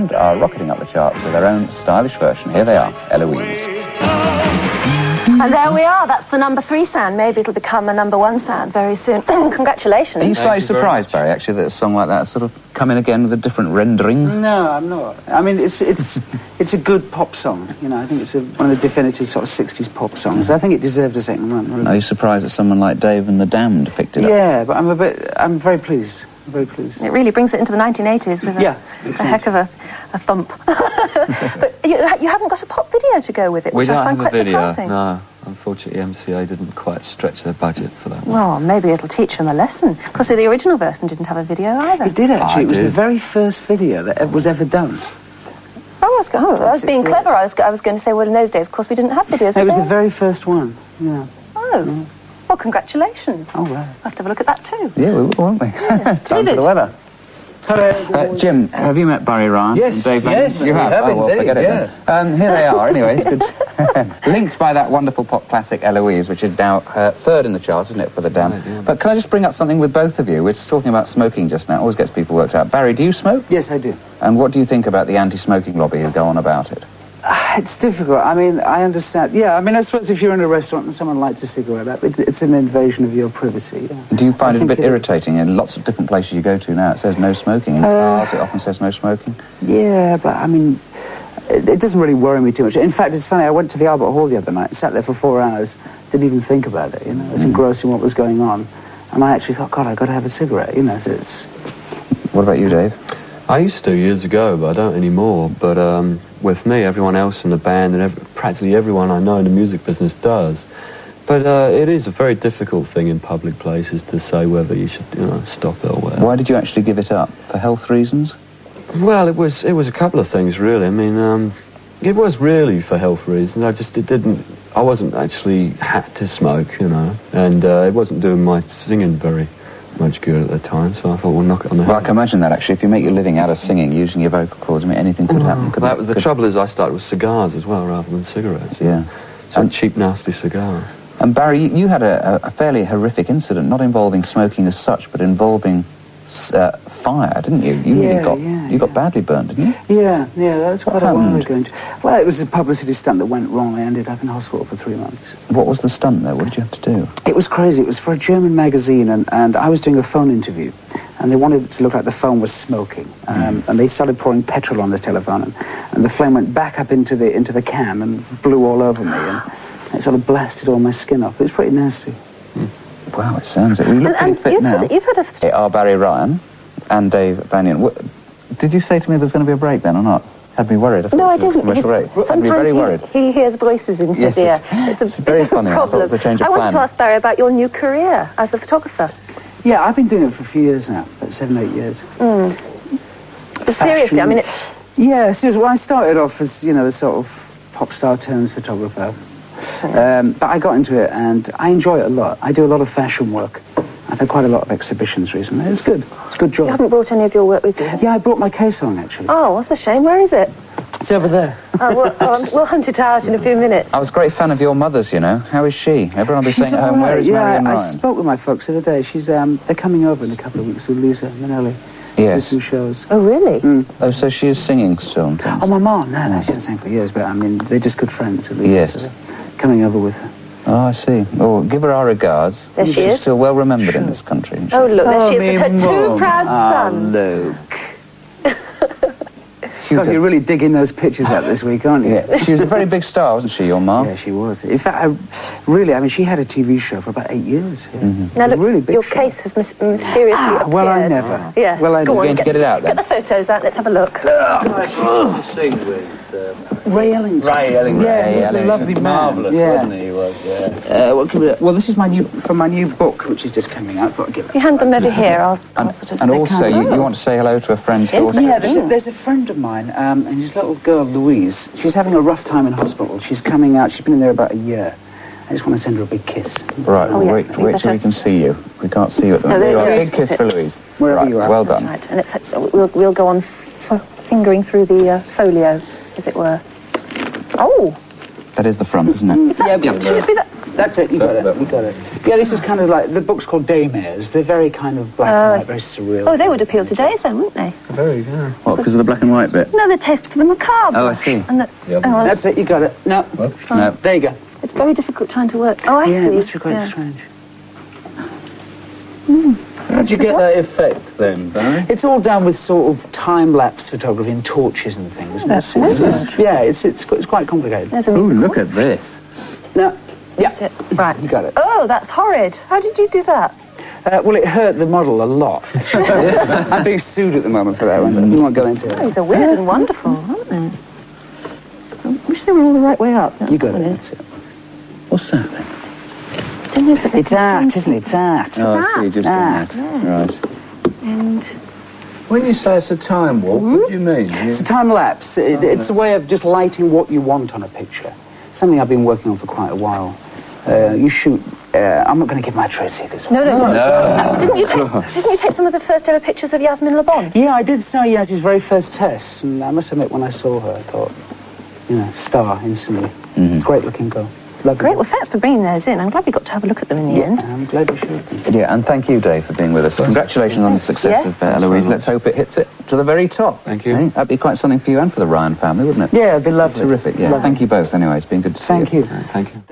band are rocketing up the charts with their own stylish version. Here they are, Eloise. And there we are. That's the number 3 sound. Maybe it'll become a number 1 sound very soon. Congratulations. Are you slightly surprised, Barry, actually, that a song like that sort of come in again with a different rendering? No, I'm not. I mean, it's a good pop song. You know, I think it's one of the definitive sort of 60s pop songs. I think it deserved a second run. Really. Are you surprised that someone like Dave and the Damned picked it up? Yeah, but I'm very pleased. I'm very pleased. It really brings it into the 1980s with a heck of a thump. But you haven't got a pop video to go with it, which I find quite surprising. No. Unfortunately, MCA didn't quite stretch their budget for that. Well, maybe it'll teach them a lesson. Because the original version didn't have a video either. It did, actually. It was the very first video that was ever done. I was being clever. I was going to say, well, in those days, of course, we didn't have videos. No, it was the very first one, yeah. Oh. Yeah. Well, congratulations. Oh, right. We'll have to have a look at that, too. Yeah, we will, won't we? Yeah. Time for the weather. Hello. Jim, have you met Barry Ryan? Yes, and Dave yes, you have. Oh, well, forget it then. Here they are, anyway. Good. Linked by that wonderful pop classic Eloise, which is now 3rd in the charts, isn't it, for the Damned? Right, yeah. But can I just bring up something with both of you? We're just talking about smoking just now. It always gets people worked out. Barry, do you smoke? Yes, I do. And what do you think about the anti-smoking lobby who go on about it? It's difficult. I mean, I understand. Yeah, I mean, I suppose if you're in a restaurant and someone lights a cigarette, it's an invasion of your privacy. Yeah. Do you find it a bit irritating? In lots of different places you go to now, it says no smoking. In cars, it often says no smoking. Yeah, but I mean, it doesn't really worry me too much. In fact, it's funny, I went to the Albert Hall the other night, sat there for 4 hours, didn't even think about it, you know. I was engrossed in what was going on. And I actually thought, God, I've got to have a cigarette, you know, so it's... What about you, Dave? I used to years ago, but I don't anymore. But with me, everyone else in the band and practically everyone I know in the music business does. But it is a very difficult thing in public places to say whether you should, stop it or whatever. Why did you actually give it up? For health reasons? Well, it was a couple of things, really. I mean, it was really for health reasons. I wasn't actually had to smoke, you know, and it wasn't doing my singing very much good at the time, so I thought we'll knock it on the head. Well, I can imagine that, actually. If you make your living out of singing, using your vocal cords, I mean, anything could happen. That was the trouble is I started with cigars as well, rather than cigarettes. Yeah. So cheap, nasty cigar. And Barry, you had a fairly horrific incident, not involving smoking as such, but involving fire, didn't you? You got badly burned, didn't you? Yeah, that's quite a while ago. Well, it was a publicity stunt that went wrong. I ended up in hospital for 3 months. What was the stunt, though? What did you have to do? It was crazy. It was for a German magazine, and I was doing a phone interview, and they wanted it to look like the phone was smoking. And they started pouring petrol on the telephone, and the flame went back up into the cam and blew all over me, and it sort of blasted all my skin off. It was pretty nasty. Wow, it sounds it. We look pretty fit now. You've had a... They are Barry Ryan and Dave Vanian. Did you say to me there was going to be a break then or not? Had me worried. No, I didn't. Had me very worried. He hears voices in his ear. It's very funny. I thought it was a change of plan. I wanted to ask Barry about your new career as a photographer. Yeah, I've been doing it for a few years now, about 7 or 8 years. But seriously, I mean, it's... Yeah, seriously. Well, I started off as, the sort of pop star turns photographer. But I got into it, and I enjoy it a lot. I do a lot of fashion work. I've had quite a lot of exhibitions recently. It's good. It's a good job. You haven't brought any of your work with you? Yeah, I brought my case on, actually. Oh, what's a shame. Where is it? It's over there. We'll hunt it out in a few minutes. I was a great fan of your mother's, How is she? Everyone will be saying at home, where is Marion Ryan? I spoke with my folks the other day. They're coming over in a couple of weeks with Lisa Minnelli. Yes. Some shows. Oh, really? Oh, so she is singing still? Oh, my mum? No, she hasn't sang for years, but, I mean, they're just good friends, at least. Yes. So coming over with her. Oh, I see. Well, give her our regards. There she is. She's still well remembered in this country. Isn't she? Oh, look, there she is with her two proud sons. Luke. God, you're really digging those pictures out this week, aren't you? Yeah. She was a very big star, wasn't she, your mum? Yeah, she was. In fact, she had a TV show for about 8 years. Yeah. Now, look, really big your show. case has mysteriously appeared. Well, I never. Yeah. Well, I Go on, going to get it out, then? Get the photos out, let's have a look. Sing with Ray Ellington. Yeah, he was a lovely man. Marvellous, wasn't he? He was, yeah. Well, this is my new book, which is just coming out. You hand them over here, I'll sort of... And also, you want to say hello to a friend's daughter? Yeah, there's a friend of mine, and his little girl, Eloise. She's having a rough time in hospital. She's coming out. She's been in there about a year. I just want to send her a big kiss. Right, wait till we can see you. We can't see you at the moment. Big kiss for Eloise. Wherever you are. Well done. Right, and we'll go on fingering through the folio, as it were. Oh! That is the front, isn't it? Should it be that? That's it, you got it, you got it. Yeah, this is kind of like, the book's called Daymares. They're very kind of black and white, very surreal. Oh, they would appeal to Days then, wouldn't they? Very, yeah. What, because of the black and white bit? No, the taste for the macabre. Oh, I see. And That's it, you got it. No, No. there you go. it's very difficult trying to work. Oh, I see. Yeah, it must be quite strange. How'd you get that effect then, Barry? It's all done with sort of time-lapse photography and torches and things. That's It's quite complicated. There's a Ooh, musical. look at this. No, yeah, That's it. Right. you got it. Oh, that's horrid. How did you do that? Well, it hurt the model a lot. I'm being sued at the moment for that one. We won't go into Oh, it. these are weird and wonderful, aren't they? I wish they were all the right way up. You got it. Well, That's it. What's that then? It's art, isn't it? It's art. Oh, I see, just Art. Right. And When you say it's a time warp, what do you mean? It's a time-lapse. It's a way of just lighting what you want on a picture. Something I've been working on for quite a while. You shoot... I'm not going to give my trade secrets. no. Didn't you take some of the first ever pictures of Yasmin Le Bon? Yeah, I did saw Yaz's very first tests, and I must admit, when I saw her, I thought, star instantly. Great-looking girl. Lovely. Great. Well, thanks for bringing those in. I'm glad we got to have a look at them in the end. I'm glad you showed. Yeah, and thank you, Dave, for being with us. Congratulations on the success of Eloise. Let's hope it hits it to the very top. Thank you. Eh? That'd be quite something for you and for the Ryan family, wouldn't it? Yeah, it'd be lovely. Terrific, yeah. Lovely. Thank you both, anyway. It's been good to see you. Thank you. Thank you.